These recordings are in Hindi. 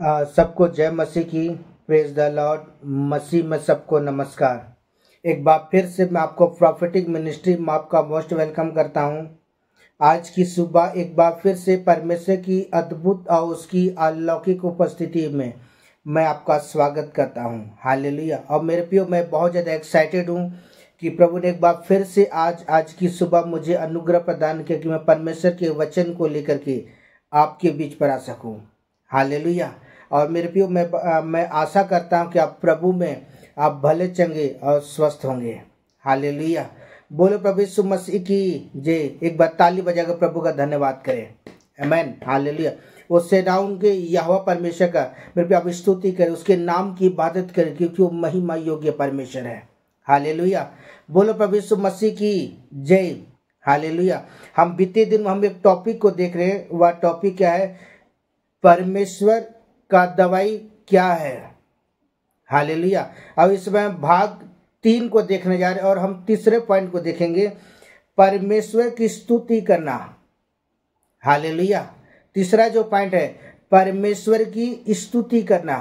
सबको जय मसीह की। Praise the Lord. मसीह में सबको नमस्कार। एक बार फिर से मैं आपको प्रॉफिटिक मिनिस्ट्री में आपका मोस्ट वेलकम करता हूं। आज की सुबह एक बार फिर से परमेश्वर की अद्भुत और उसकी अलौकिक उपस्थिति में मैं आपका स्वागत करता हूं। हालेलुया। और मेरे प्रियो, मैं बहुत ज़्यादा एक्साइटेड हूं कि प्रभु ने एक बार फिर से आज की सुबह मुझे अनुग्रह प्रदान किया कि मैं परमेश्वर के वचन को लेकर के आपके बीच पर आ सकूं। हालेलुया। और मेरे प्रियो, मैं आशा करता हूं कि आप प्रभु में आप भले चंगे और स्वस्थ होंगे। हालेलुया। बोलो प्रभु यीशु मसीह की जय। एक बार ताली बजाकर प्रभु का धन्यवाद करें। आमीन। हालेलुया। वो सेनाओं के यहोवा परमेश्वर का मेरे प्रियो आप स्तुति करें, उसके नाम की इबादत करें, क्योंकि वो महिमा योग्य परमेश्वर है। हालेलुया। बोलो प्रभु यीशु मसीह की जय। हालेलुया। हम बीते दिन हम एक टॉपिक को देख रहे हैं। वह टॉपिक क्या है? परमेश्वर का दवाई क्या है। हालेलुया। अब इसमें भाग 3 को देखने जा रहे हैं और हम तीसरे पॉइंट को देखेंगे, परमेश्वर की स्तुति करना। हालेलुया। तीसरा जो पॉइंट है, परमेश्वर की स्तुति करना।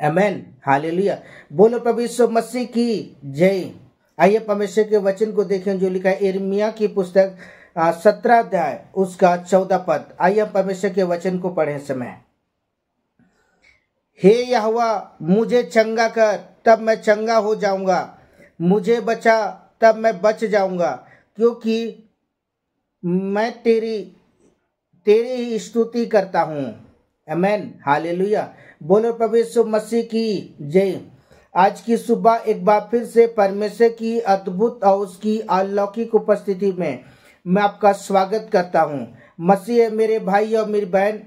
आमीन। हालेलुया। बोलो प्रभु यीशु मसीह की जय। आइए परमेश्वर के वचन को देखें जो लिखा है यिर्मयाह की पुस्तक 17 अध्याय उसका 14 पद। आइए परमेश्वर के वचन को पढ़ें समय। हे यहोवा, मुझे चंगा कर तब मैं चंगा हो जाऊंगा, मुझे बचा तब मैं बच जाऊंगा, क्योंकि मैं तेरी ही स्तुति करता हूँ। आमीन। हालेलुया। बोलो प्रभु यीशु मसीह की जय। आज की सुबह एक बार फिर से परमेश्वर की अद्भुत और उसकी अलौकिक उपस्थिति में मैं आपका स्वागत करता हूँ। मसीह मेरे भाई और मेरी बहन,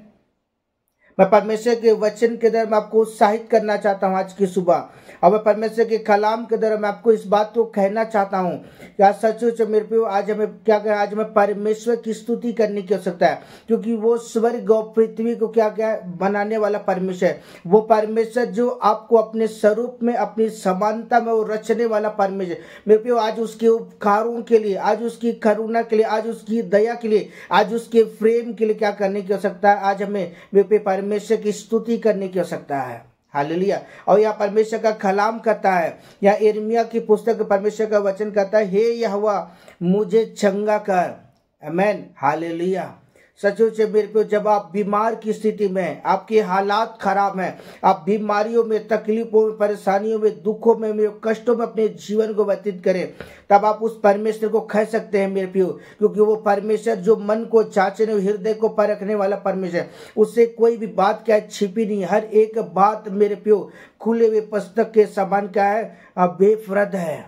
मैं परमेश्वर के वचन के द्वारा मैं आपको उत्साहित करना चाहता हूँ आज की सुबह। और मैं परमेश्वर के कलाम के द्वारा मैं आपको इस बात को कहना चाहता हूँ कि आज सचमुच मेरे प्रियो आज हमें क्या करें, आज हमें परमेश्वर की स्तुति करने की आवश्यकता है, क्योंकि वो स्वर्ग और पृथ्वी को क्या बनाने वाला परमेश्वर है। वो परमेश्वर जो आपको अपने स्वरूप में अपनी समानता में वो रचने वाला परमेश्वर। मेरे प्रियो, आज उसके उपकारों के लिए, आज उसकी करुणा के लिए, आज उसकी दया के लिए, आज उसके प्रेम के लिए क्या करने की आवश्यकता है? आज हमें मेरे प्रियो परमेश्वर की स्तुति करने की आवश्यकता है। हालेलुया। और यहाँ परमेश्वर का कलाम कहता है, यहाँ यिर्मयाह की पुस्तक परमेश्वर का वचन कहता है, हे यहोवा मुझे चंगा कर। आमीन। हालेलुया। सचमुच मेरे को, जब आप बीमार की स्थिति में, आपके हालात खराब हैं, आप बीमारियों में, तकलीफों में, परेशानियों में, दुखों में, कष्टों में अपने जीवन को व्यतीत करें, तब आप उस परमेश्वर को कह सकते हैं मेरे प्रियो, क्योंकि वो परमेश्वर जो मन को जांचने, हृदय को परखने वाला परमेश्वर, उससे कोई भी बात क्या है छिपी नहीं। हर एक बात मेरे प्रियो खुले हुए पुस्तक के समान क्या है, बेफर्द है।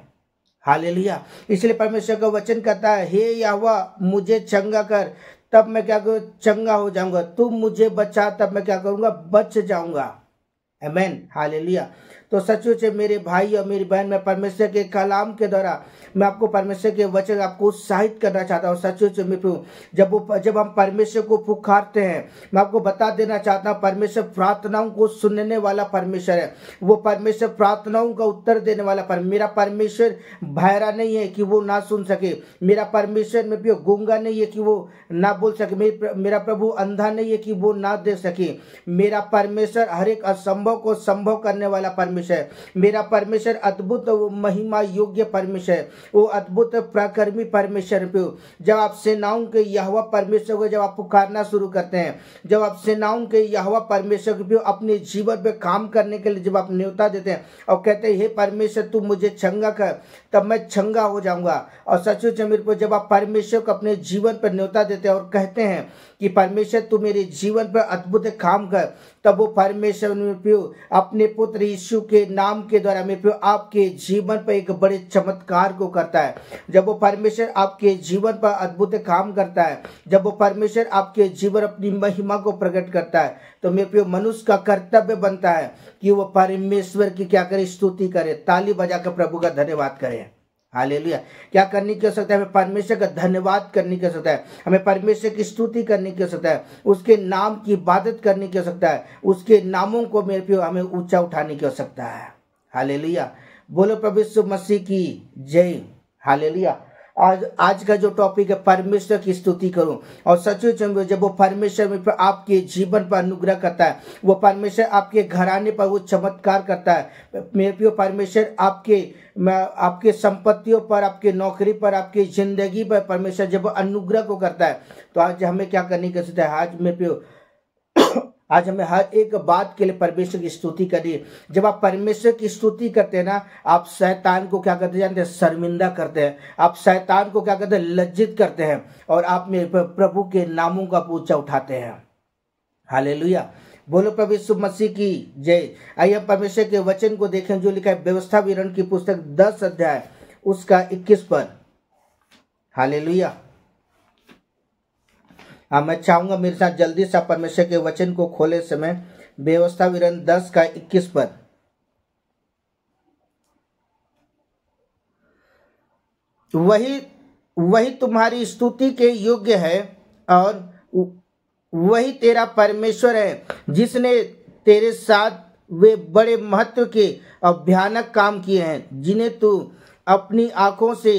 हालेलुया। इसलिए परमेश्वर का वचन कहता है, हे यहोवा मुझे चंगा कर तब मैं क्या करूँ, चंगा हो जाऊंगा, तुम मुझे बचा तब मैं क्या करूंगा, बच जाऊंगा। आमीन। हालेलुया। तो सचमुच मेरे भाई और मेरी बहन, मैं परमेश्वर के कलाम के द्वारा मैं आपको परमेश्वर के वचन आपको उत्साहित करना चाहता हूँ। सचमुच जब हम परमेश्वर को पुकारते हैं, मैं आपको बता देना चाहता हूँ, परमेश्वर प्रार्थनाओं को सुनने वाला परमेश्वर है। वो परमेश्वर प्रार्थनाओं का उत्तर देने वाला मेरा परमेश्वर बहरा नहीं है कि वो ना सुन सके। मेरा परमेश्वर में भी गूंगा नहीं है कि वो ना बोल सके। मेरा प्रभु अंधा नहीं है कि वो ना देख सके। मेरा परमेश्वर हर एक असंभव को संभव करने वाला परमेश्वर है। मेरा परमेश्वर अद्भुत महिमा योग्य परमेश्वर है। वो अद्भुत प्रकर्मी परमेश्वर पे। जब आप सेनाओं के यहोवा परमेश्वर को जब आप पुकारना शुरू करते हैं, जब आप सेनाओं के यहोवा परमेश्वर पे अपने जीवन पे काम करने के लिए जब आप न्योता देते हैं और कहते हैं, हे परमेश्वर तू मुझे चंगा कर तब मैं चंगा हो जाऊंगा। और सचमुच मेरे को, जब आप परमेश्वर को अपने जीवन पर न्योता देते हैं और कहते हैं कि परमेश्वर तू मेरे जीवन पर अद्भुत काम कर, तब वो परमेश्वर अपने पुत्र यीशु के नाम के द्वारा मेरे आपके जीवन पर एक बड़े चमत्कार को करता है। जब वो परमेश्वर आपके जीवन पर अद्भुत काम करता है, जब वो परमेश्वर आपके जीवन अपनी महिमा को प्रकट करता है, तो मेरे प्रिय मनुष्य का कर्तव्य बनता है कि वो परमेश्वर की क्या करे, स्तुति करे, ताली बजाकर प्रभु का धन्यवाद करे। हालेलुया। क्या करने की आवश्यकता है? हमें परमेश्वर का धन्यवाद करने की आवश्यकता है, हमें परमेश्वर की स्तुति करने की आवश्यकता है, उसके नाम की इबादत करने की आवश्यकता है, उसके नामों को मेरे प्रियो हमें ऊंचा उठाने की आवश्यकता है। हालेलुया। बोलो प्रभु यीशु मसीह की जय। हालेलुया। आज आज का जो टॉपिक है, परमेश्वर की स्तुति करो। और सचमुच में जब वो परमेश्वर में पर आपके जीवन पर अनुग्रह करता है, वो परमेश्वर आपके घराने पर वो चमत्कार करता है। मेरे प्रियो, परमेश्वर आपके संपत्तियों पर, आपके नौकरी पर, आपकी जिंदगी पर परमेश्वर जब अनुग्रह को करता है, तो आज हमें क्या करने की जरूरत है? आज मेरे प्रियो, आज हमें हर एक बात के लिए परमेश्वर की स्तुति करनी है। जब आप परमेश्वर की स्तुति करते हैं ना, आप शैतान को क्या करते जानते हैं? शर्मिंदा करते हैं। आप शैतान को क्या करते हैं? लज्जित करते हैं। और आप मेरे प्रभु के नामों का ऊंचा उठाते हैं। हालेलुया, बोलो प्रभु यीशु मसीह की जय। आइए हम परमेश्वर के वचन को देखें जो लिखा है व्यवस्था विवरण की पुस्तक 10 अध्याय उसका 21 पद। हालेलुया। मैं चाहूंगा मेरे साथ जल्दी से परमेश्वर के वचन को खोले समय व्यवस्था विवरण 10 का 21 पद। वही तुम्हारी स्तुति के योग्य है और वही तेरा परमेश्वर है, जिसने तेरे साथ वे बड़े महत्व के और भयानक काम किए हैं, जिन्हें तू अपनी आंखों से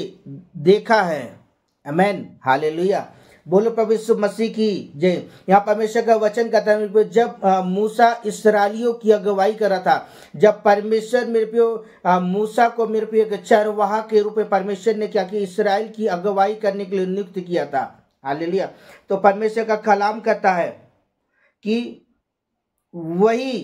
देखा है। आमेन, हालेलुया, बोलो प्रभु यीशु मसीह की जय। यहाँ परमेश्वर का वचन कहता है, जब मूसा इस्राएलियों की अगुवाई कर रहा था, जब परमेश्वर मेरे पे मूसा को मेरे पे एक चरवाहा के रूप में परमेश्वर ने क्या किया? इस्राएल की अगुवाई करने के लिए नियुक्त किया था। हालेलुया। तो परमेश्वर का कलाम कहता है कि वही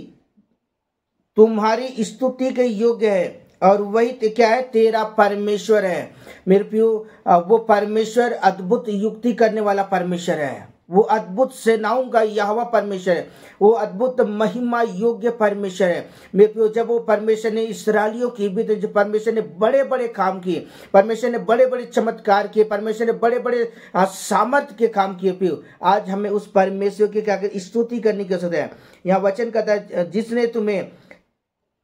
तुम्हारी स्तुति के योग्य है और वही क्या है? तेरा परमेश्वर है। मेरे प्रियो, वो परमेश्वर अद्भुत युक्ति करने वाला परमेश्वर है। वो अद्भुत सेनाओं का यहोवा परमेश्वर है। वो अद्भुत महिमा योग्य परमेश्वर है। मेरे प्रियो, जब वो परमेश्वर ने इस्राएलियों की भी, तो परमेश्वर ने बड़े बड़े काम किए, परमेश्वर ने बड़े बड़े चमत्कार किए, परमेश्वर ने बड़े बड़े सामर्थ्य के काम किए। प्रियो, आज हमें उस परमेश्वर की क्या स्तुति करने की जरूरत है। यहाँ वचन कहता है, जिसने तुम्हें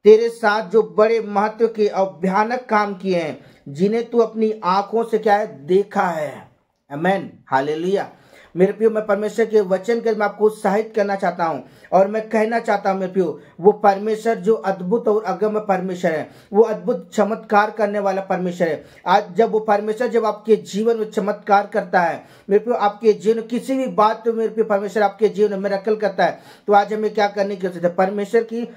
तेरे साथ जो बड़े महत्व के और भयानक काम किए हैं, जिन्हें तू अपनी आंखों से क्या है? देखा है। आमेन, हालेलुया। मेरे प्रियो, मैं परमेश्वर के वचन के मैं आपको उत्साहित करना चाहता हूं और मैं कहना चाहता हूं मेरे प्रियो, वो परमेश्वर जो अद्भुत और अगम्य परमेश्वर है, वो अद्भुत चमत्कार करने वाला परमेश्वर है। आज जब वो परमेश्वर जब आपके जीवन में चमत्कार करता है मेरे प्रियो, आपके जीवन किसी भी बात में मेरे प्रियो परमेश्वर आपके जीवन में मिरेकल करता है, तो आज हमें क्या करने की जरूरत है? परमेश्वर की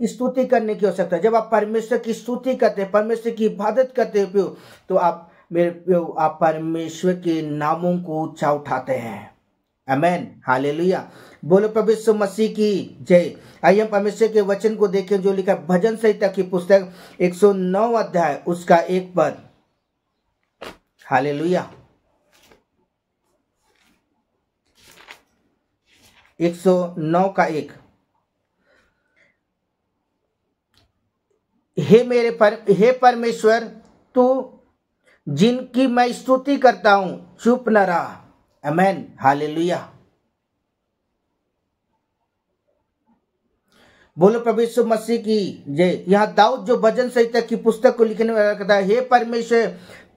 स्तुति करने की आवश्यकता है। जब आप परमेश्वर की स्तुति करते हैं, परमेश्वर की इबादत करते हो, तो आप परमेश्वर के नामों को ऊंचा उठाते हैं। आमेन, हालेलुया, बोलो प्रभु यीशु मसीह की जय। आइए हम परमेश्वर के वचन को देखें जो लिखा है भजन संहिता की पुस्तक 109 अध्याय उसका 1 पद। हालेलुया, 109 का 1। हे परमेश्वर, तू जिनकी मैं स्तुति करता हूं, चुप न रहा। आमेन, हालेलुया, बोलो प्रभु यीशु मसीह की जय। यहाँ दाऊद जो भजन संहिता की पुस्तक को लिखने वाला कहता है, हे परमेश्वर,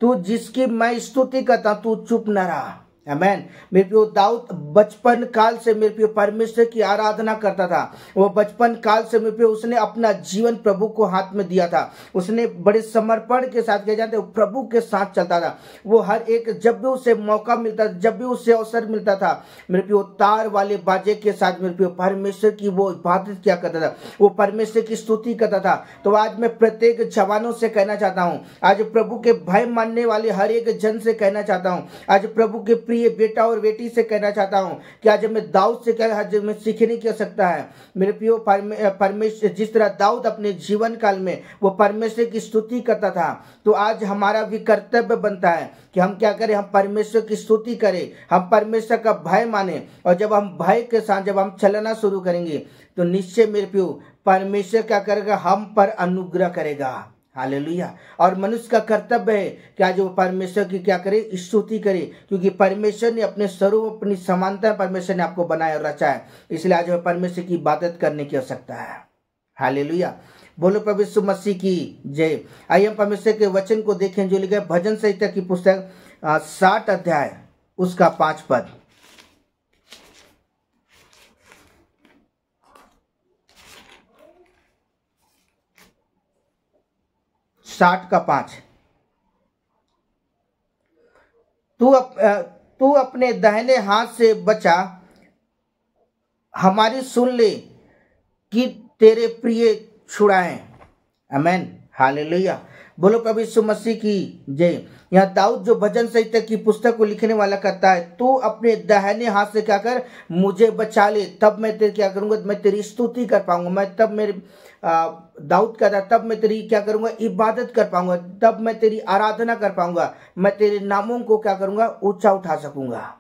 तू जिसकी मैं स्तुति करता हूं, तू चुप न रहा। आमेन। मेरे प्रियो, दाऊद बचपन काल से मेरे प्रियो परमेश्वर की आराधना करता था। वो बचपन काल से मेरे प्रियो उसने अपना जीवन प्रभु को हाथ में दिया था। उसने बड़े समर्पण के साथ क्या जानते, प्रभु के साथ चलता था। वो हर एक जब भी उसे मौका मिलता, जब भी उसे अवसर मिलता था, मेरे प्रियो तार वाले बाजे के साथ मेरे प्रियो परमेश्वर की वो इबादत क्या करता था, वो परमेश्वर की स्तुति करता था। तो आज मैं प्रत्येक जवानों से कहना चाहता हूँ, आज प्रभु के भय मानने वाले हर एक जन से कहना चाहता हूँ, आज प्रभु के प्रिय बेटा और बेटी से कहना चाहता हूं कि आज हमें दाऊद से क्या आज हमें सीखने की आवश्यकता है। मेरे प्रियो, परमेश्वर जिस तरह दाऊद अपने जीवन काल में वो परमेश्वर की स्तुति करता था, तो आज हमारा भी कर्तव्य बनता है कि हम क्या करें, हम परमेश्वर की स्तुति करें, हम परमेश्वर का भय माने। और जब हम भय के साथ जब हम चलना शुरू करेंगे, तो निश्चय मेरे प्रियो परमेश्वर क्या करेगा, हम पर अनुग्रह करेगा। हालेलुया। और मनुष्य का कर्तव्य है कि आज वो परमेश्वर की क्या करे, स्तुति करे, क्योंकि परमेश्वर ने अपने स्वरूप अपनी समानता परमेश्वर ने आपको बनाया और रचा है। इसलिए आज हमें परमेश्वर की इबादत करने की आवश्यकता है। हालेलुया, बोलो प्रभु यीशु मसीह की जय। आइए हम परमेश्वर के वचन को देखें जो लिखा है भजन संहिता की पुस्तक 60 अध्याय उसका 5 पद। 60 का 5। तू अपने दाहिने हाथ से बचा, हमारी सुन ले कि तेरे प्रिय छुड़ाएं। आमेन, हालेलुया। बोलो प्रभु यीशु मसीह की जय। यहाँ दाऊद जो भजन संहिता की पुस्तक को लिखने वाला कहता है, तू अपने दाहिने हाथ से क्या कर, मुझे बचा ले, तब मैं तेरे क्या करूंगा, मैं तेरी स्तुति कर पाऊंगा। मैं तब मेरे दाऊद कहता है, तब मैं तेरी क्या करूंगा, इबादत कर पाऊंगा, तब मैं तेरी आराधना कर पाऊंगा, मैं तेरे नामों को क्या करूंगा, ऊंचा उठा सकूंगा।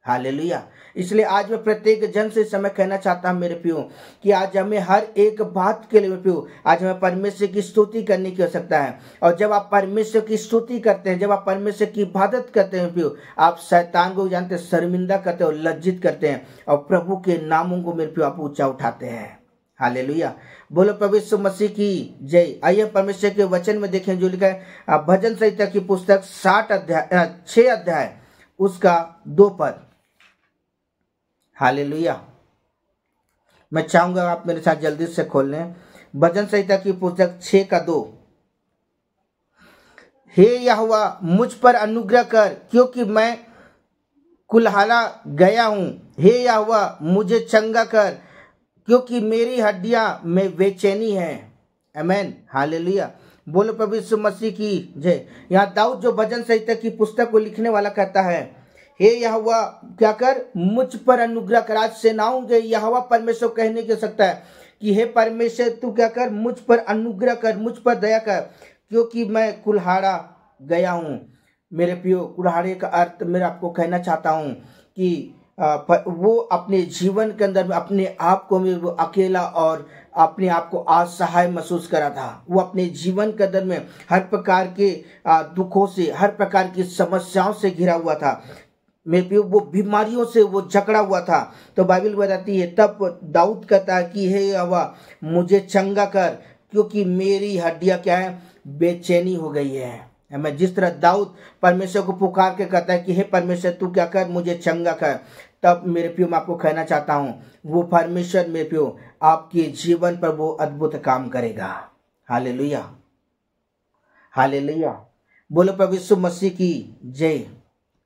हालेलुया। इसलिए आज मैं प्रत्येक जन से समय कहना चाहता हूं मेरे प्रियो कि आज हमें हर एक बात के लिए प्रियो, आज हमें परमेश्वर की स्तुति करने की आवश्यकता है। और जब आप परमेश्वर की स्तुति करते हैं, जब आप परमेश्वर की इबादत करते हैं प्रियो, आप शैतान को जानते हैं, शर्मिंदा करते हैं और लज्जित करते हैं, और प्रभु के नामों को मेरे प्रियो आप ऊंचा उठाते हैं। हालेलुया। बोलो प्रभु यीशु मसीह की जय। आइए परमेश्वर के वचन में देखें जो लिखा है भजन संहिता की पुस्तक 6 अध्याय उसका 2 पद। हालेलुया। मैं चाहूंगा आप मेरे साथ जल्दी से खोल लें भजन संहिता की पुस्तक 6 का 2। हे यहोवा मुझ पर अनुग्रह कर, क्योंकि मैं कुल्हाड़ा गया हूं। हे यहोवा मुझे चंगा कर, क्योंकि मेरी हड्डियां में बेचैनी है। आमेन, हालेलुया। बोलो प्रभु यीशु मसीह की जय। यहाँ दाऊद जो भजन संहिता की पुस्तक को लिखने वाला कहता है, हे यहोवा क्या कर, मुझ पर अनुग्रह कर। आज सेनाओं के यहोवा परमेश्वर कहने की सकता है कि हे परमेश्वर तू क्या कर, मुझ पर अनुग्रह कर, मुझ पर दया कर, क्योंकि मैं कुल्हाड़ा गया हूं। मेरे प्रियो, कुल्हाड़े का अर्थ मैं आपको कहना चाहता हूं कि वो अपने जीवन के अंदर में अपने आप को में वो अकेला और अपने आप को असहाय महसूस करा था। वो अपने जीवन के अंदर में हर प्रकार के दुखों से, हर प्रकार की समस्याओं से घिरा हुआ था। मेरे प्रियो, वो बीमारियों से वो जकड़ा हुआ था। तो बाइबल बताती है, तब दाऊद कहता है कि हे यहोवा मुझे चंगा कर, क्योंकि मेरी हड्डियां क्या है, बेचैनी हो गई है। मैं जिस तरह दाऊद परमेश्वर को पुकार के कहता है कि हे परमेश्वर तू क्या कर, मुझे चंगा कर, तब मेरे प्रियो मैं आपको कहना चाहता हूं वो परमेश्वर मेरे प्रियो आपके जीवन पर वो अद्भुत काम करेगा। Hallelujah, hallelujah. बोलो प्रभु यीशु मसीह की जय।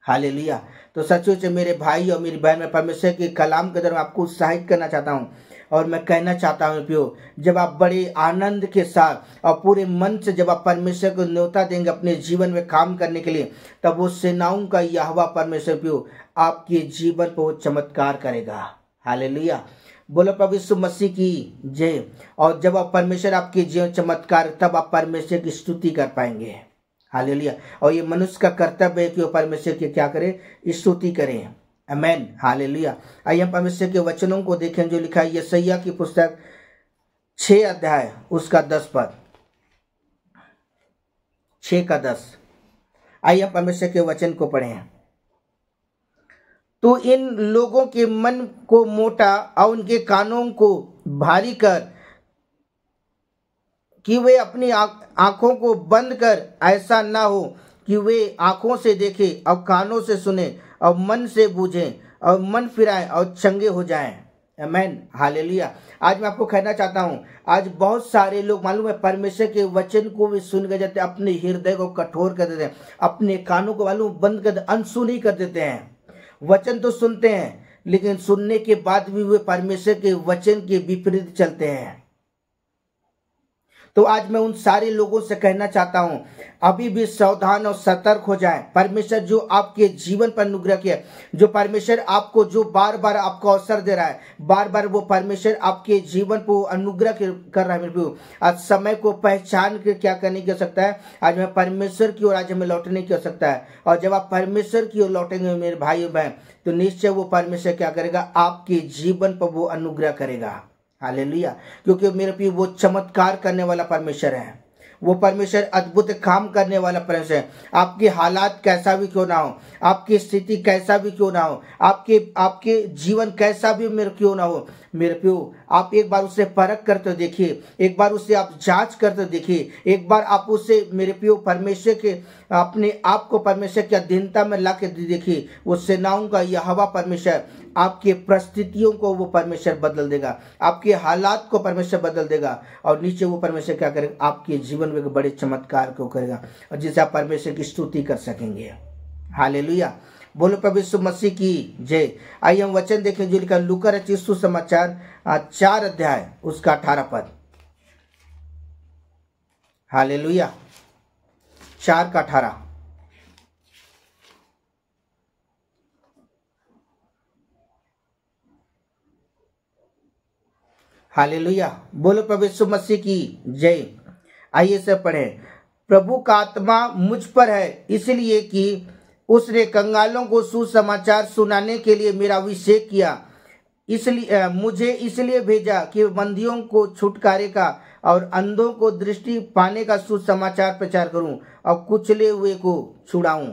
हालेलुया। तो सचमुच मेरे भाई और मेरी बहन, मैं परमेश्वर के कलाम के द्वारा आपको उत्साहित करना चाहता हूं और मैं कहना चाहता हूं प्रियो, जब आप बड़े आनंद के साथ और पूरे मन से जब आप परमेश्वर को न्योता देंगे अपने जीवन में काम करने के लिए, तब वो सेनाओं का यहोवा परमेश्वर प्रियो आपके जीवन पर वो चमत्कार करेगा। हालेलुया। बोलो प्रभु यीशु मसीह की जय। और जब आप परमेश्वर आपके जीवन चमत्कार, तब आप परमेश्वर की स्तुति कर पाएंगे। हालेलुया। और ये मनुष्य का कर्तव्य है कि वो परमेश्वर की क्या करे, स्तुति करें। आमेन, हालेलुया। आइए हम परमेश्वर के वचनों को देखें जो लिखा है यशायाह की पुस्तक 6 अध्याय उसका 10 पद। 6 का 10। आइए हम परमेश्वर के वचन को पढ़ें। तो इन लोगों के मन को मोटा और उनके कानों को भारी कर, कि वे अपनी आंखों को बंद कर, ऐसा ना हो कि वे आंखों से देखें और कानों से सुने और मन से बूझें और मन फिराएं और चंगे हो जाएं। आमेन, हालेलुया। आज मैं आपको कहना चाहता हूं, आज बहुत सारे लोग मालूम है परमेश्वर के वचन को भी सुन कर जाते, अपने हृदय को कठोर कर देते हैं, अपने कानों को मालूम बंद कर, अनसुनी कर देते हैं। वचन तो सुनते हैं, लेकिन सुनने के बाद भी वे परमेश्वर के वचन के विपरीत चलते हैं। तो आज मैं उन सारे लोगों से कहना चाहता हूं, अभी भी सावधान और सतर्क हो जाएं। परमेश्वर जो आपके जीवन पर अनुग्रह किया, जो परमेश्वर आपको जो बार बार आपको अवसर दे रहा है, बार बार वो परमेश्वर आपके जीवन पर अनुग्रह कर रहा है। मेरे को आज समय को पहचान के क्या करने की आवश्यकता है, आज मैं परमेश्वर की ओर आज हमें लौटने की आवश्यकता है। और जब आप परमेश्वर की ओर लौटेंगे मेरे भाई बहन, तो निश्चय वो परमेश्वर क्या करेगा, आपके जीवन पर वो अनुग्रह करेगा। हालेलुया। क्योंकि मेरे प्रिय वो चमत्कार करने वाला परमेश्वर है, वो परमेश्वर अद्भुत काम करने वाला परमेश्वर है। आपके हालात कैसा भी क्यों ना हो, आपकी स्थिति कैसा भी क्यों ना हो, आपके जीवन कैसा भी मेरे क्यों ना हो, मेरे प्रियो आप एक बार उसे परख कर तो देखिए, एक बार उसे आप जांच कर तो देखिए, एक बार आप उसे मेरे प्रियो परमेश्वर के अपने आप को परमेश्वर की अधीनता में ला के देखिए। वो सेनाओं का यहोवा परमेश्वर आपके परिस्थितियों को वो परमेश्वर बदल देगा, आपके हालात को परमेश्वर बदल देगा, और नीचे वो परमेश्वर क्या करेगा, आपके जीवन में बड़े चमत्कार को करेगा, और जिससे आप परमेश्वर की स्तुति कर सकेंगे। हालेलुया। बोलो प्रभु यीशु मसीह की जय। आइए हम वचन देखें जो लिखा लूका रचित सुसमाचार 4 अध्याय उसका 18 पद। हालेलुया। 4 का 18। हालेलुया। बोलो प्रभु यीशु मसीह की जय। आइए से पढ़े। प्रभु का आत्मा मुझ पर है, इसलिए कि उसने कंगालों को सुसमाचार सुनाने के लिए मेरा अभिषेक किया। इसलिए मुझे इसलिए भेजा कि बंदियों को छुटकारे का और अंधों को दृष्टि पाने का सुसमाचार प्रचार करूं और कुचले हुए को छुड़ाऊं।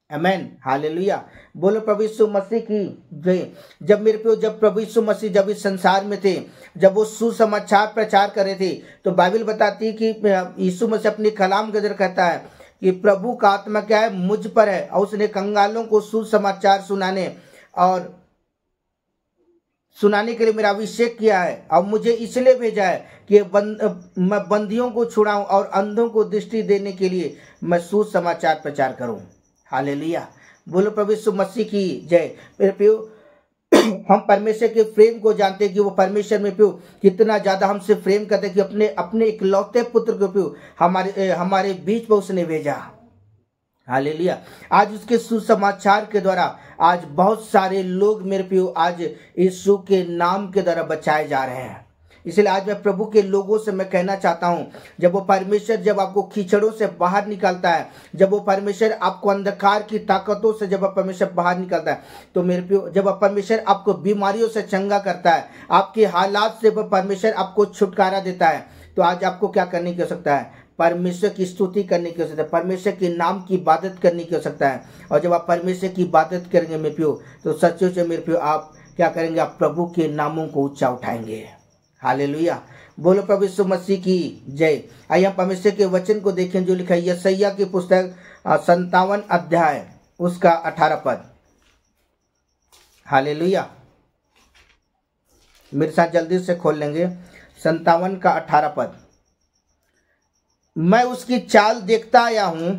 आमेन। हालेलुया। बोलो प्रभु यीशु मसीह की जय। जब प्रभु यीशु मसीह जब इस संसार में थे, जब वो सुसमाचार प्रचार कर रहे थे, तो बाइबल बताती है कि यीशु मसीह अपने कलाम के अंदर कहता है कि प्रभु का आत्मा क्या है, मुझ पर है, और उसने कंगालों को सुसमाचार सुनाने के लिए मेरा अभिषेक किया है, और मुझे इसलिए भेजा है कि मैं बंदियों को छुड़ाऊं और अंधों को दृष्टि देने के लिए मैं सुसमाचार प्रचार करूं। हालेलुया। बोलो प्रभु यीशु मसीह की जय। मेरे प्रियो, हम परमेश्वर के प्रेम को जानते हैं कि वो परमेश्वर में प्रियो कितना ज्यादा हमसे प्रेम करते कि अपने इकलौते पुत्र को प्रियो हमारे बीच में उसने भेजा। हालेलुया। आज उसके सुसमाचार के द्वारा आज बहुत सारे लोग मेरे प्रियो आज यीशु के नाम के द्वारा बचाए जा रहे हैं। इसलिए आज मैं प्रभु के लोगों से मैं कहना चाहता हूं, जब वो परमेश्वर जब आपको कीचड़ों से बाहर निकालता है, जब वो परमेश्वर आपको अंधकार की ताकतों से जब परमेश्वर बाहर निकालता है, तो मेरे प्रियो जब परमेश्वर आपको बीमारियों से चंगा करता है, आपके हालात से परमेश्वर आपको छुटकारा देता है, तो आज आपको क्या करने की आवश्यकता है? परमेश्वर की स्तुति करने की आवश्यकता है, परमेश्वर के नाम की इबादत करने की आवश्यकता है। और जब आप परमेश्वर की इबादत करेंगे मेरे प्रियो, तो सच्चे से मेरे प्रियो आप क्या करेंगे? आप प्रभु के नामों को ऊंचा उठाएंगे। हालेलुया। बोलो प्रभु यीशु मसीह की जय। आइए हम परमेश्वर के वचन को देखें जो लिखा है यशायाह की पुस्तक 57 अध्याय उसका 18 पद। हालेलुया। मेरे साथ जल्दी से खोल लेंगे 57 का 18 पद। मैं उसकी चाल देखता आया हूं,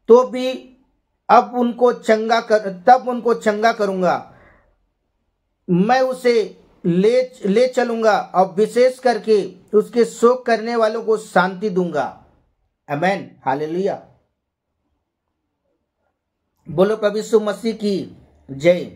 तो भी तब उनको चंगा करूंगा। मैं उसे ले चलूंगा और विशेष करके उसके शोक करने वालों को शांति दूंगा। आमेन। हालेलुया। बोलो प्रभु यीशु मसीह की जय।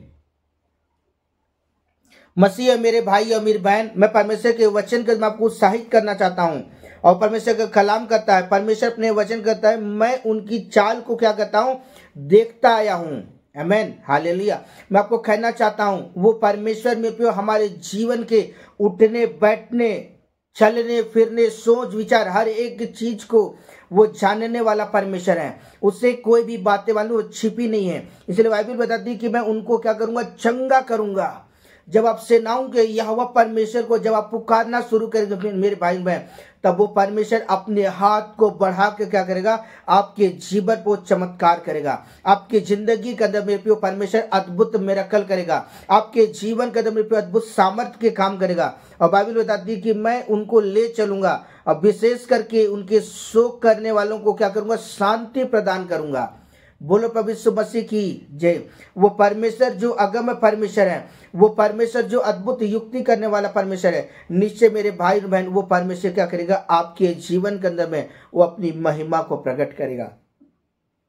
मसीह मेरे भाई और मेरी बहन, मैं परमेश्वर के वचन के मैं आपको उत्साहित करना चाहता हूं, और परमेश्वर का कलाम करता है, परमेश्वर अपने वचन करता है, मैं उनकी चाल को क्या करता हूं? देखता आया हूं। आमेन। हालेलुया। मैं आपको कहना चाहता हूं, वो परमेश्वर में प्रिय हमारे जीवन के उठने बैठने चलने फिरने सोच विचार हर एक चीज को वो जानने वाला परमेश्वर है। उससे कोई भी बातें वो छिपी नहीं है। इसलिए बाइबल बताती है कि मैं उनको क्या करूंगा? चंगा करूंगा। जब आप सेनाओं के यहोवा परमेश्वर को जब आप पुकारना शुरू करेंगे मेरे भाई बहन, तब वो परमेश्वर अपने हाथ को बढ़ा के क्या करेगा? आपके जीवन को चमत्कार करेगा। आपकी जिंदगी के अंदर मेरे प्रिय परमेश्वर अद्भुत मिरेकल करेगा। आपके जीवन के अंदर मेरे प्रिय अद्भुत सामर्थ्य के काम करेगा। और बाइबल बताती है कि मैं उनको ले चलूंगा और विशेष करके उनके शोक करने वालों को क्या करूंगा? शांति प्रदान करूंगा। बोलो प्रभु यीशु मसीह की जय। वो परमेश्वर जो अगम परमेश्वर है, वो परमेश्वर जो अद्भुत युक्ति करने वाला परमेश्वर है, निश्चय मेरे भाई बहन वो परमेश्वर क्या करेगा? आपके जीवन के अंदर में वो अपनी महिमा को प्रकट करेगा।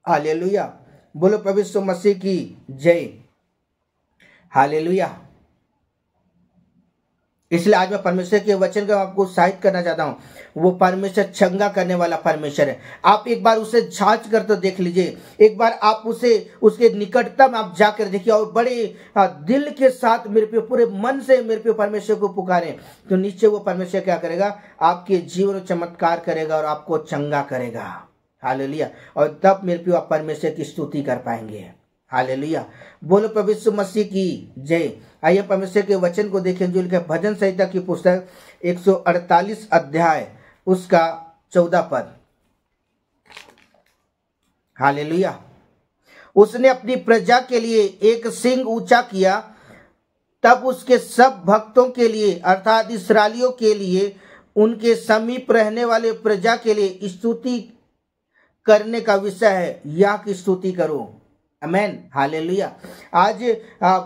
हालेलुया। बोलो प्रभु यीशु मसीह की जय। हालेलुया। इसलिए आज मैं परमेश्वर के वचन को आपको उत्साहित करना चाहता हूं। वो परमेश्वर चंगा करने वाला परमेश्वर है। आप एक बार उसे जांच कर तो देख लीजिए, एक बार आप उसे उसके निकटतम आप जाकर देखिए और बड़े दिल के साथ मेरे पे पूरे मन से मेरे पे परमेश्वर को पुकारें, तो नीचे वो परमेश्वर क्या करेगा? आपके जीवन में चमत्कार करेगा और आपको चंगा करेगा। हालेलुया। और तब मेरे पे आप परमेश्वर की स्तुति कर पाएंगे। हालेलुया। बोलो प्रभु यीशु मसीह की जय। आइए परमेश्वर के वचन को देखें जो लिखा भजन संहिता की पुस्तक 148 अध्याय उसका 14 पद। हालेलुया। उसने अपनी प्रजा के लिए एक सिंह ऊंचा किया, तब उसके सब भक्तों के लिए अर्थात इस्राएलियों के लिए, उनके समीप रहने वाले प्रजा के लिए स्तुति करने का विषय है। यह की स्तुति करो। आमेन, हालेलुया। आज आ,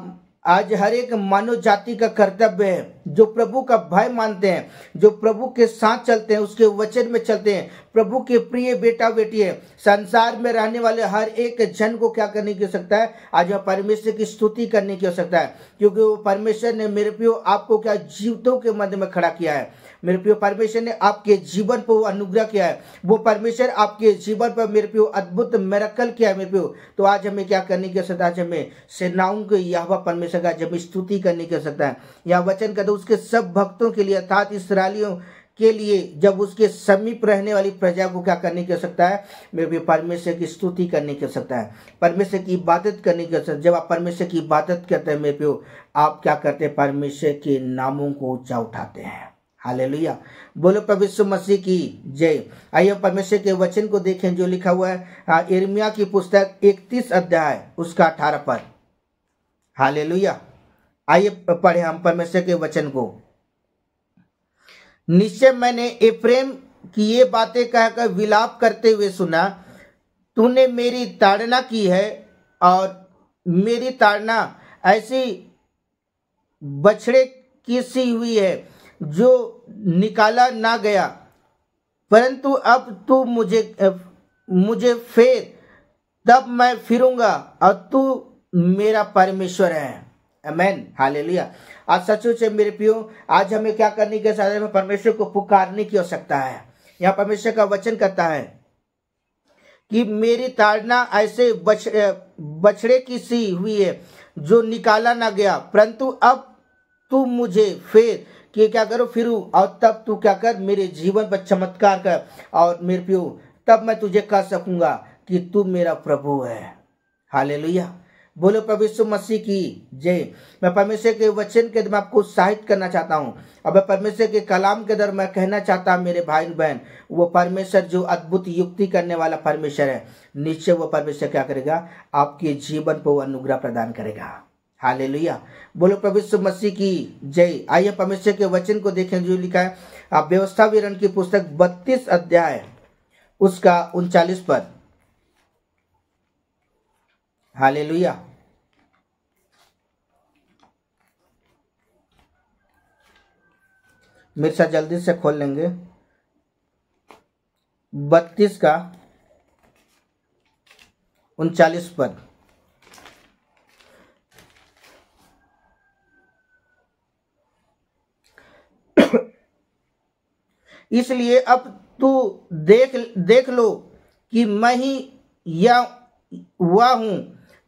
आज हर एक मानव जाति का कर्तव्य है, जो प्रभु का भय मानते हैं, जो प्रभु के साथ चलते हैं, उसके वचन में चलते हैं, प्रभु के प्रिय बेटा बेटी है, संसार में रहने वाले हर एक जन को क्या करने की आवश्यकता है? आज वह परमेश्वर की स्तुति करने की आवश्यकता है, क्योंकि वो परमेश्वर ने मेरे प्रियो आपको क्या जीवितों के मध्य में खड़ा किया है। मेरे प्रियो परमेश्वर ने आपके जीवन पर वो अनुग्रह किया है, वो परमेश्वर आपके जीवन पर मेरे प्रियो अद्भुत मिरेकल किया है मेरे प्रियो। तो आज हमें क्या करने की आवश्यकता है? आज हमें सेनाओं के यहोवा परमेश्वर का जब स्तुति करने की आवश्यकता है। यह वचन कहते उसके सब भक्तों के लिए अर्थात इसराइलियों के लिए, जब उसके समीप रहने वाली प्रजा को क्या करने की आवश्यकता है? मेरे भी परमेश्वर की स्तुति करने की आवश्यकता है, परमेश्वर की इबादत करने की आवश्यकता है। जब आप परमेश्वर की इबादत करते हैं मेरे प्रियो, आप क्या करते हैं? परमेश्वर के नामों को ऊंचा उठाते हैं। हालेलुया, बोलो प्रभु यीशु मसीह की जय। आइए परमेश्वर के वचन को देखें जो लिखा हुआ है यिर्मयाह की पुस्तक 31 अध्याय उसका 18 पद। हालेलुया, आइए पढ़े हम परमेश्वर के वचन को। निश्चय मैंने एफ्रेम की ये बातें कहकर विलाप करते हुए सुना, तूने मेरी ताड़ना की है और मेरी ताड़ना ऐसी बछड़े की सी हुई है जो निकाला ना गया, परंतु अब तू मुझे फेर, तब मैं फिरूंगा और तू मेरा परमेश्वर है। आमेन, हालेलुया। आज सचमुच है मेरे प्रियो, आज हमें क्या करने के साथ में परमेश्वर को पुकारने की आवश्यकता है। यहाँ परमेश्वर का वचन कहता है कि मेरी ताड़ना ऐसे बछड़े की सी हुई है जो निकाला ना गया, परंतु अब तू मुझे फेर कि क्या करो? फिरू, और तब तू क्या कर? मेरे जीवन पर चमत्कार कर, और मेरे प्रियो तब मैं तुझे कह सकूंगा कि तू मेरा प्रभु है। हालेलुया, बोलो प्रभु यीशु मसीह की जय। मैं परमेश्वर के वचन के द्वारा आपको उत्साहित करना चाहता हूँ, और मैं परमेश्वर के कलाम के द्वारा मैं कहना चाहता हूँ मेरे भाई बहन, वो परमेश्वर जो अद्भुत युक्ति करने वाला परमेश्वर है, निश्चय वो परमेश्वर क्या करेगा? आपके जीवन को अनुग्रह प्रदान करेगा। हालेलुया, बोलो प्रभु यीशु मसीह की जय। आइए परमेश्वर के वचन को देखें जो लिखा है आप व्यवस्था विवरण की पुस्तक 32 अध्याय उसका 39 पद। हालेलुया, मेरे साथ जल्दी से खोल लेंगे 32 का 39 पद। इसलिए अब तू देख लो कि मैं ही या हुआ हूं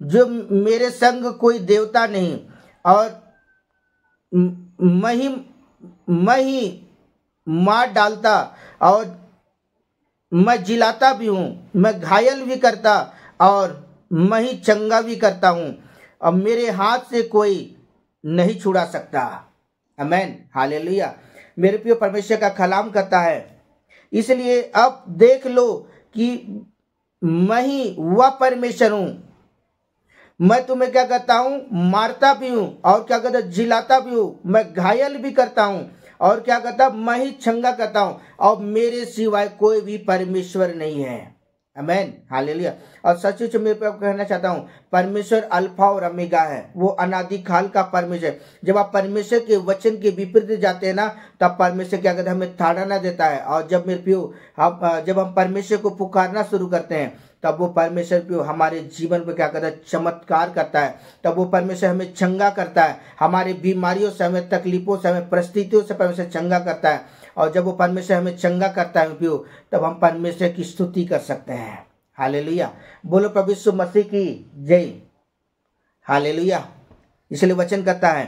जो मेरे संग कोई देवता नहीं, और मैं ही मार डालता और मैं जिलाता भी हूं, मैं घायल भी करता और मैं ही चंगा भी करता हूं, और मेरे हाथ से कोई नहीं छुड़ा सकता। आमेन, हालेलुया। मेरे प्रिय परमेश्वर का कलाम करता है, इसलिए अब देख लो कि मैं ही वह परमेश्वर हूं। मैं तुम्हें क्या करता हूं? मारता भी हूं, और क्या करता? जिलाता भी हूं, मैं घायल भी करता हूं, और क्या करता? मैं ही चंगा करता हूं, और मेरे सिवाय कोई भी परमेश्वर नहीं है। आमेन, हालेलुया। और सचमुच मैं कहना चाहता हूँ परमेश्वर अल्फा और ओमेगा है, वो अनादि काल का परमेश्वर। जब आप परमेश्वर के वचन के विपरीत जाते हैं ना, तब परमेश्वर क्या कहता है? हमें ताड़ना देता है। और जब मेरे प्रियो जब हम परमेश्वर को पुकारना शुरू करते हैं, तब वो परमेश्वर प्रियो हमारे जीवन पर क्या करता है? चमत्कार करता है। तब वो परमेश्वर हमें चंगा करता है, हमारे बीमारियों से, हमें तकलीफों से, हमें परिस्थितियों से परमेश्वर चंगा करता है। और जब वो परमेश्वर हमें चंगा करता है प्रियो, तब हम परमेश्वर की स्तुति कर सकते हैं। हालेलुया, बोलो प्रभु यीशु मसीह की जय। हालेलुया। इसलिए वचन कहता है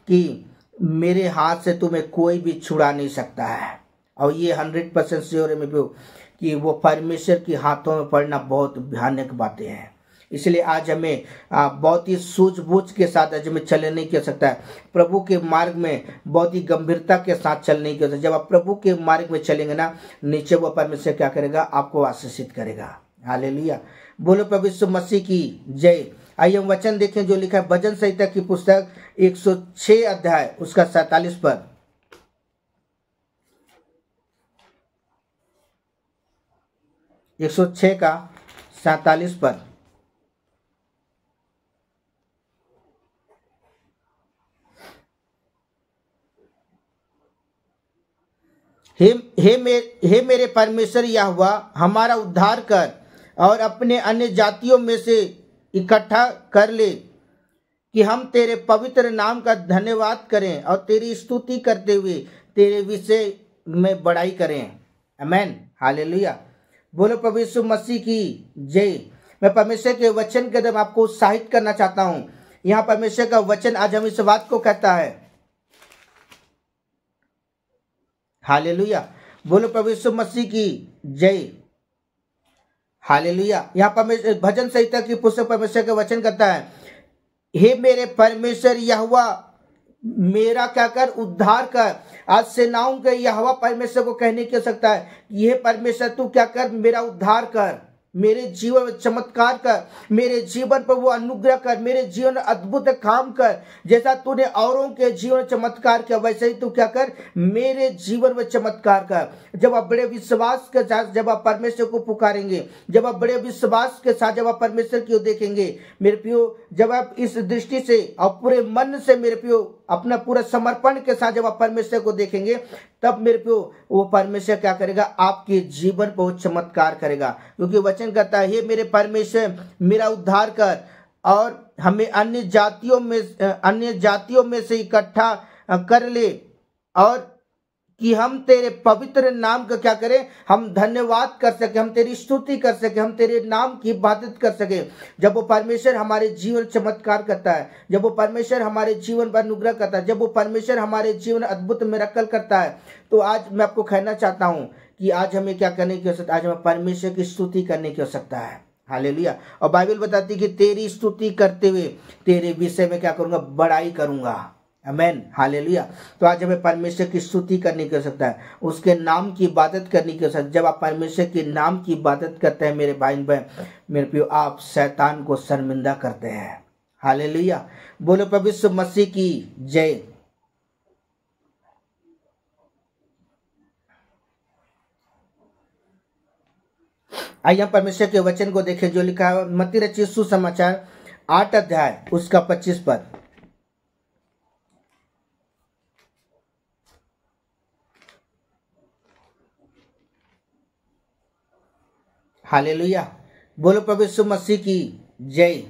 कि मेरे हाथ से तुम्हें कोई भी छुड़ा नहीं सकता है, और ये 100% श्योर है मेरे प्रियो कि वो परमेश्वर के हाथों में पड़ना बहुत भयानक बातें हैं। इसलिए आज हमें बहुत ही सूझबूझ के साथ आज हमें चलने की आवश्यकता है। प्रभु के मार्ग में बहुत ही गंभीरता के साथ चलने की आवश्यकता। जब आप प्रभु के मार्ग में चलेंगे ना, नीचे वो परमेश्वर क्या करेगा? आपको आशीषित करेगा। हालेलुया, बोलो प्रभु यीशु मसीह की जय। आइए हम वचन देखें जो लिखा है भजन संहिता की पुस्तक 106 अध्याय उसका 47 पद। एक 106 का 47 पद। हे हे मेरे परमेश्वर यहोवा, हमारा उद्धार कर और अपने अन्य जातियों में से इकट्ठा कर ले कि हम तेरे पवित्र नाम का धन्यवाद करें और तेरी स्तुति करते हुए तेरे विषय में बड़ाई करें। आमीन, हालेलुया। बोलो प्रभु यीशु मसीह की जय। मैं परमेश्वर के वचन के द्वारा आपको उत्साहित करना चाहता हूं। यहाँ परमेश्वर का वचन आज हम इस बात को कहता है, हालेलुया। बोलो प्रभु यीशु मसीह की जय, हालेलुया। यहाँ परमेश्वर भजन संहिता की पुस्तक परमेश्वर का वचन कहता है, हे मेरे परमेश्वर यहोवा, मेरा क्या कर, उद्धार कर। आज सेनाओं के यहोवा परमेश्वर को कहने की आवश्यकता है, यह परमेश्वर तू क्या कर, मेरा उद्धार कर, मेरे जीवन में चमत्कार कर, मेरे जीवन पर वो अनुग्रह कर, मेरे जीवन में अद्भुत काम कर। जैसा तूने औरों के जीवन में चमत्कार किया वैसे ही तू क्या कर, मेरे जीवन में चमत्कार कर। जब आप बड़े विश्वास के साथ जब आप परमेश्वर को पुकारेंगे, जब आप बड़े विश्वास के साथ जब आप परमेश्वर की ओर देखेंगे मेरे प्रियो, जब आप इस दृष्टि से और पूरे मन से मेरे प्रियो अपना पूरा समर्पण के साथ जब आप परमेश्वर को देखेंगे, तब मेरे प्रियो वो परमेश्वर क्या करेगा, आपके जीवन पर वो चमत्कार करेगा। क्योंकि वचन कहता है, हे मेरे परमेश्वर मेरा उद्धार कर और हमें अन्य जातियों में से इकट्ठा कर ले और कि हम तेरे पवित्र नाम का क्या करें, हम धन्यवाद कर सके, हम तेरी स्तुति कर सके, हम तेरे नाम की इबादत कर सके। जब वो परमेश्वर हमारे जीवन चमत्कार करता है, जब वो परमेश्वर हमारे जीवन पर अनुग्रह करता है, जब वो परमेश्वर हमारे जीवन अद्भुत मिरेकल करता है, तो आज मैं आपको कहना चाहता हूं कि आज हमें क्या करने की आवश्यकता, आज हमें परमेश्वर की स्तुति करने की आवश्यकता है। हालेलुया। और बाइबल बताती है कि तेरी स्तुति करते हुए तेरे विषय में क्या करूंगा, बड़ाई करूंगा। आमीन, हालेलुया। तो आज हमें परमेश्वर की स्तुति करने की आवश्यकता है, उसके नाम की इबादत करने की आवश्यकता है। जब आप परमेश्वर के नाम की इबादत करते हैं मेरे भाई बहन, मेरे प्रियो, आप शैतान को शर्मिंदा करते हैं। हालेलुया। बोलो प्रभु यीशु मसीह की जय। आइए हम परमेश्वर के वचन को देखें जो लिखा है मत्ती रचित सुसमाचार 8 अध्याय उसका 25 पद। हालेलुया। बोलो प्रभु यीशु मसीह की जय।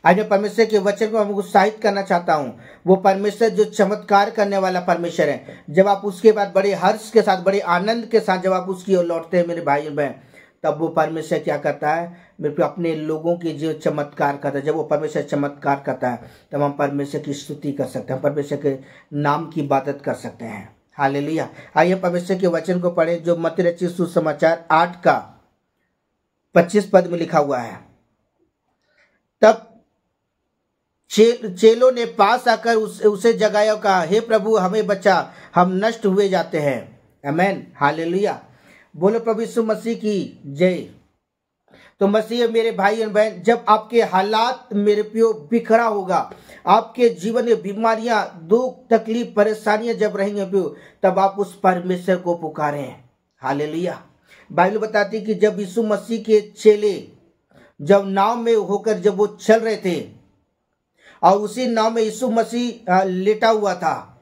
आज मैं परमेश्वर के वचन को मैं उत्साहित करना चाहता हूं। वो परमेश्वर जो चमत्कार करने वाला परमेश्वर है, जब आप उसके बाद बड़े हर्ष के साथ, बड़े आनंद के साथ जब आप उसकी ओर लौटते हैं मेरे भाई बहन, तब वो परमेश्वर क्या करता है, मेरे पे अपने लोगों के जो चमत्कार करता है। जब वो परमेश्वर चमत्कार करता है तब हम परमेश्वर की स्तुति कर सकते हैं, परमेश्वर के नाम की इबादत कर सकते हैं। हालेलुया। आइए परमेश्वर के वचन को पढ़ें जो मत्ती रचित सुसमाचार 8 का 25 पद में लिखा हुआ है। तब चेलों ने पास आकर उसे जगाया, कहा, हे प्रभु हमें बचा, हम नष्ट हुए जाते हैं। आमीन, हालेलुया। बोलो प्रभु यीशु मसीह की जय। तो मसीह मेरे भाई और बहन, जब आपके हालात मेरे प्रियो बिखरा होगा, आपके जीवन में बीमारियां, दुख, तकलीफ, परेशानियां जब रहेंगे प्रियो, तब आप उस परमेश्वर को पुकारें। हालेलुया। बाइबल बताती कि जब यीशु मसीह के चेले जब नाव में होकर जब वो चल रहे थे और उसी नाव में यीशु मसीह लेटा हुआ था,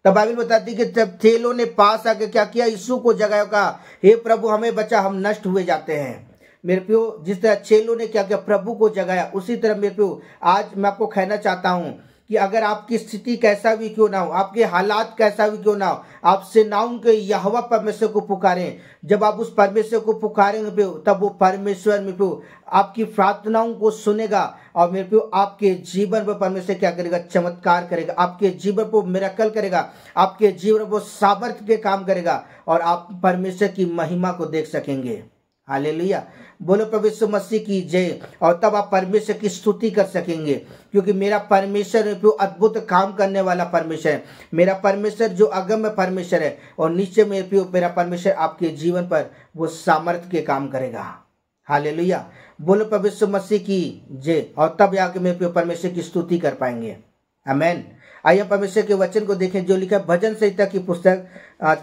तब बाइबल बताती कि जब चेलों ने पास आकर क्या किया, यीशु को जगाया, कहा, हे प्रभु हमें बचा, हम नष्ट हुए जाते हैं। मेरे प्रियो, जिस तरह चेलों ने क्या किया, प्रभु को जगाया, उसी तरह मेरे प्रियो आज मैं आपको कहना चाहता हूं कि अगर आपकी स्थिति कैसा भी क्यों ना हो, आपके हालात कैसा भी क्यों ना हो, आप सेनाओं के यहोवा परमेश्वर को पुकारें। जब आप उस परमेश्वर को पुकारेंगे तब वो परमेश्वर में आपकी प्रार्थनाओं को सुनेगा और मेरे प्रियो आपके जीवन पर परमेश्वर क्या करेगा, चमत्कार करेगा, आपके जीवन पर मिरेकल करेगा, आपके जीवन पर सामर्थ्य के काम करेगा और आप परमेश्वर की महिमा को देख सकेंगे। हालेलुया। बोलो प्रभु यीशु मसीह की जय। और तब आप परमेश्वर की स्तुति कर सकेंगे, क्योंकि मेरा परमेश्वर अद्भुत काम करने वाला परमेश्वर है। मेरा परमेश्वर जो अगम्य परमेश्वर है और निश्चय में मेरा परमेश्वर आपके जीवन पर वो सामर्थ्य के काम करेगा। हालेलुया। बोलो प्रभु यीशु मसीह की जय। और तब आके मेरे परमेश्वर की स्तुति कर पाएंगे। आमीन। आइए परमेश्वर के वचन को देखें जो लिखा है भजन संहिता की पुस्तक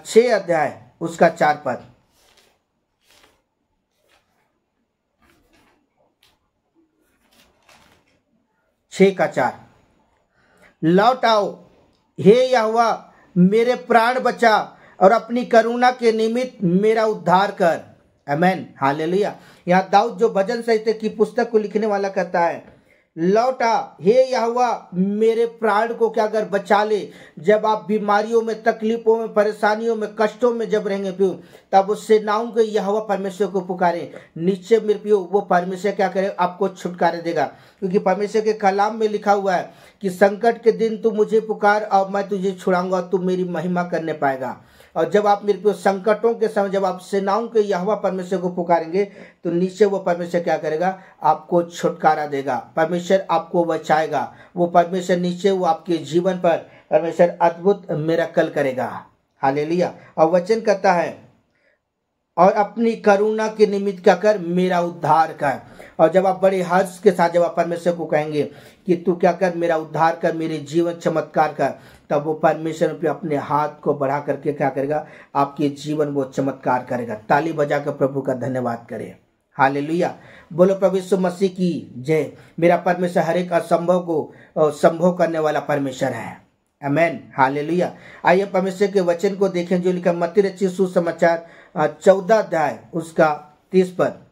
6 अध्याय उसका 4 पद। 6 का 4। लौट आओ हे यहोवा, मेरे प्राण बचा, और अपनी करुणा के निमित्त मेरा उद्धार कर। आमेन, हालेलुया। यहाँ दाऊद जो भजन संहिता की पुस्तक को लिखने वाला कहता है, लौटा हे यहोवा मेरे प्राण को क्या कर बचा ले। जब आप बीमारियों में, तकलीफों में, परेशानियों में, कष्टों में जब रहेंगे प्रियो, तब उस सेनाओं के यहोवा परमेश्वर को पुकारे। निश्चय मेरे प्रियो वो परमेश्वर क्या करे, आपको छुटकारा देगा। क्योंकि परमेश्वर के कलाम में लिखा हुआ है कि संकट के दिन तू मुझे पुकार और मैं तुझे छुड़ाऊंगा, तू मेरी महिमा करने पाएगा। और जब आप मेरे प्रियो संकटों के समय जब आप सेनाओं के यहोवा परमेश्वर को पुकारेंगे तो निश्चय वो परमेश्वर क्या करेगा, आपको छुटकारा देगा। परमेश्वर आपको बचाएगा। वो परमेश्वर निश्चय वो आपके जीवन पर परमेश्वर अद्भुत मिरेकल करेगा। हालेलुया। और वचन कहता है, और अपनी करुणा के निमित्त क्या कर, मेरा उद्धार कर। और जब आप बड़े हर्ष के साथ जब आप परमेश्वर को कहेंगे कि तू क्या कर, मेरा उद्धार कर, मेरे जीवन चमत्कार कर, तब वो परमेश्वर पे अपने हाथ को बढ़ा करके क्या करेगा, आपके जीवन वो चमत्कार करेगा। ताली बजा कर प्रभु का धन्यवाद करें। हालेलुया। बोलो प्रभु यीशु मसीह की जय। मेरा परमेश्वर हर एक असंभव को संभव करने वाला परमेश्वर है। आमेन, हालेलुया। आइए परमेश्वर के वचन को देखें जो लिखा मत्ती रचित सुसमाचार 14 अध्याय उसका 30 पद।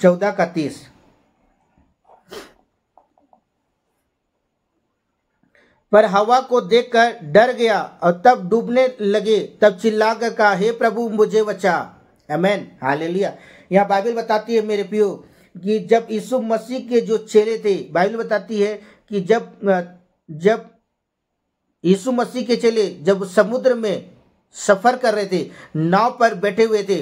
चौदह का 30। पर हवा को देखकर डर गया और तब डूबने लगे। तब चिल्लाकर कहा, हे प्रभु मुझे बचा। आमेन, हालेलुया। यहाँ बाइबल बताती है मेरे प्रियो कि जब यीशु मसीह के जो चेले थे, बाइबल बताती है कि जब यीशु मसीह के चेले जब समुद्र में सफर कर रहे थे, नाव पर बैठे हुए थे,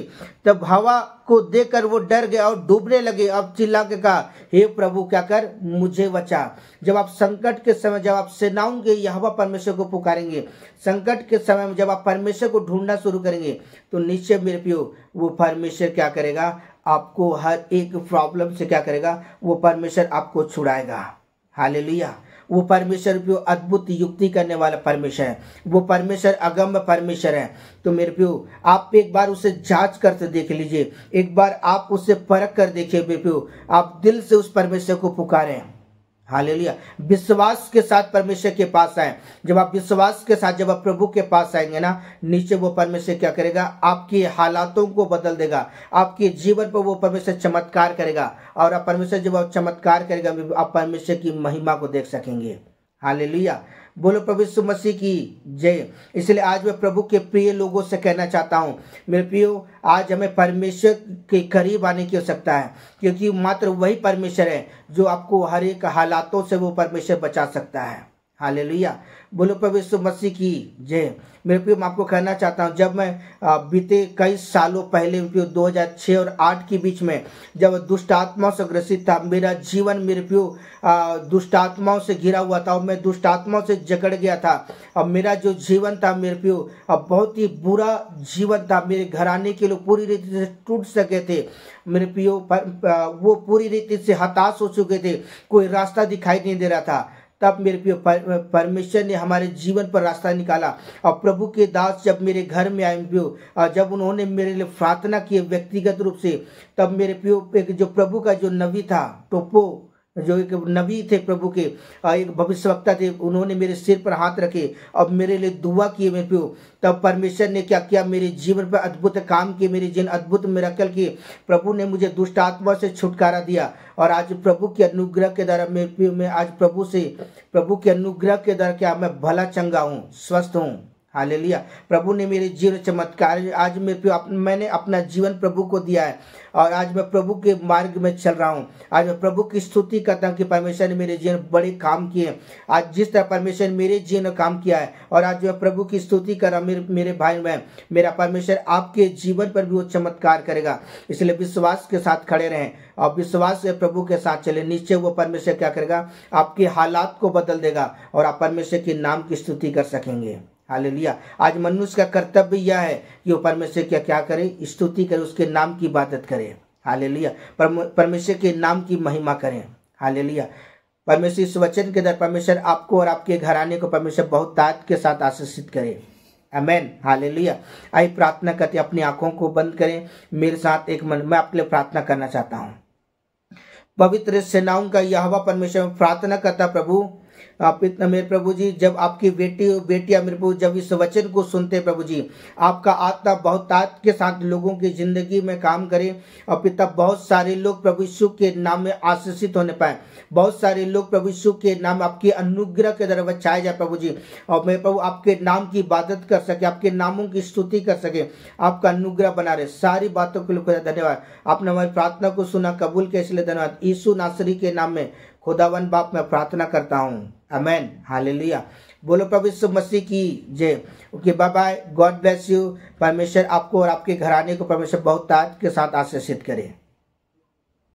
तब हवा को देखकर वो डर गए और डूबने लगे। अब चिल्ला के कहा, हे प्रभु क्या कर, मुझे बचा। जब आप संकट के समय जब आप सेनाओं के यहोवा परमेश्वर को पुकारेंगे, संकट के समय में जब आप परमेश्वर को ढूंढना शुरू करेंगे तो निश्चय मेरे प्रियो वो परमेश्वर क्या करेगा, आपको हर एक प्रॉब्लम से क्या करेगा, वो परमेश्वर आपको छुड़ाएगा। हालेलुया। वो परमेश्वर प्रियो अद्भुत युक्ति करने वाला परमेश्वर है। वो परमेश्वर अगम्य परमेश्वर है। तो मेरे प्रियो आप एक बार उसे जांच करके देख लीजिए, एक बार आप उसे परख कर देखिए। मेरे प्रियो आप दिल से उस परमेश्वर को पुकारें। हालेलुया। विश्वास के साथ परमेश्वर के पास आए। जब आप विश्वास के साथ जब आप प्रभु के पास आएंगे ना, नीचे वो परमेश्वर क्या करेगा, आपके हालातों को बदल देगा, आपके जीवन पर वो परमेश्वर चमत्कार करेगा। और आप परमेश्वर जब आप चमत्कार करेगा, आप परमेश्वर की महिमा को देख सकेंगे। हालेलुया। बोलो प्रभु यीशु मसीह की जय। इसलिए आज मैं प्रभु के प्रिय लोगों से कहना चाहता हूँ, मेरे प्रियो आज हमें परमेश्वर के करीब आने की आवश्यकता है, क्योंकि मात्र वही परमेश्वर है जो आपको हर एक हालातों से वो परमेश्वर बचा सकता है। हालेलुया। बोलो प्रभु यीशु मसीह की जय। मेरे प्रियो मैं आपको कहना चाहता हूँ, जब मैं बीते कई सालों पहले 2006 और 8 के बीच में जब दुष्ट आत्माओं से ग्रसित था, मेरा जीवन मेरे प्रियो दुष्ट आत्माओं से घिरा हुआ था और मैं दुष्ट आत्माओं से जकड़ गया था। और मेरा जो जीवन था मेरे प्रियो बहुत ही बुरा जीवन था। मेरे घराने के लोग पूरी रीति से टूट सके थे मेरे प्रियो, वो पूरी रीति से हताश हो चुके थे, कोई रास्ता दिखाई नहीं दे रहा था। तब मेरे प्रिय परमेश्वर ने हमारे जीवन पर रास्ता निकाला। और प्रभु के दास जब मेरे घर में आए प्रियो, जब उन्होंने मेरे लिए प्रार्थना की व्यक्तिगत रूप से, तब मेरे प्रियो एक जो प्रभु का जो नबी था, टोपो जो एक नबी थे प्रभु के, एक भविष्यवक्ता थे, उन्होंने मेरे सिर पर हाथ रखे और मेरे लिए दुआ किए मेरे प्रियो। तब परमेश्वर ने क्या किया, मेरे जीवन पर अद्भुत काम किए, मेरे जीवन अद्भुत मिरेकल किए। प्रभु ने मुझे दुष्ट आत्मा से छुटकारा दिया। और आज प्रभु के अनुग्रह के द्वारा मेरे प्रियो मैं आज प्रभु के अनुग्रह के द्वारा क्या मैं भला चंगा हूँ, स्वस्थ हूँ। हालेलुया। प्रभु ने मेरे जीवन चमत्कार, आज मैंने अपना जीवन प्रभु को दिया है और आज मैं प्रभु के मार्ग में चल रहा हूँ। आज मैं प्रभु की स्तुति करता हूँ कि परमेश्वर ने मेरे जीवन बड़े काम किए। आज जिस तरह परमेश्वर ने मेरे जीवन में काम किया है और आज मैं प्रभु की स्तुति कर रहा हूँ, मेरे भाई बहन, मेरा परमेश्वर आपके जीवन पर भी वो चमत्कार करेगा। इसलिए विश्वास के साथ खड़े रहें और विश्वास से प्रभु के साथ चले। निश्चय वो परमेश्वर क्या करेगा, आपके हालात को बदल देगा और आप परमेश्वर के नाम की स्तुति कर सकेंगे। हालेलुया। आज मनुष्य का कर्तव्य यह है कि वो परमेश्वर क्या करे, स्तुति करे, उसके नाम की इबादत करे। हालेलुया। परमेश्वर के नाम की महिमा करें। हालेलुया। परमेश्वर इस वचन के द्वारा परमेश्वर आपको और आपके घराने को परमेश्वर बहुत ताकत के साथ आशीषित करे। आमेन। हालेलुया। आइए प्रार्थना करते, अपनी आंखों को बंद करें, मेरे साथ एक मन मैं आपके लिए प्रार्थना करना चाहता हूँ। पवित्र सेनाओं का यहोवा परमेश्वर प्रार्थना करता प्रभु आप इतना मेरे प्रभु जी, जब आपकी बेटियां मेरे प्रभु जब इस वचन को सुनते प्रभु जी, आपका आत्मा बहुत ताकत के साथ लोगों की जिंदगी में काम करे और पिता बहुत सारे लोग प्रभु यीशु के नाम में आशीषित होने पाए, बहुत सारे लोग प्रभु यीशु के नाम आपके अनुग्रह के द्वारा बचाए जाए प्रभु जी, और मेरे प्रभु आपके नाम की इबादत कर सके, आपके नामों की स्तुति कर सके, आपका अनुग्रह बना रहे। सारी बातों के लिए धन्यवाद। आपने हमारी प्रार्थना को सुना, कबूल के इसलिए धन्यवाद। यीशु नासरी के नाम में खुदावन बाप मैं प्रार्थना करता हूँ, आमेन, हालेलुया। बोलो प्रभु यीशु मसीह की जय। Okay, bye bye, God bless you. परमेश्वर आपको और आपके घराने को परमेश्वर बहुत ताकत के साथ आशीषित करे।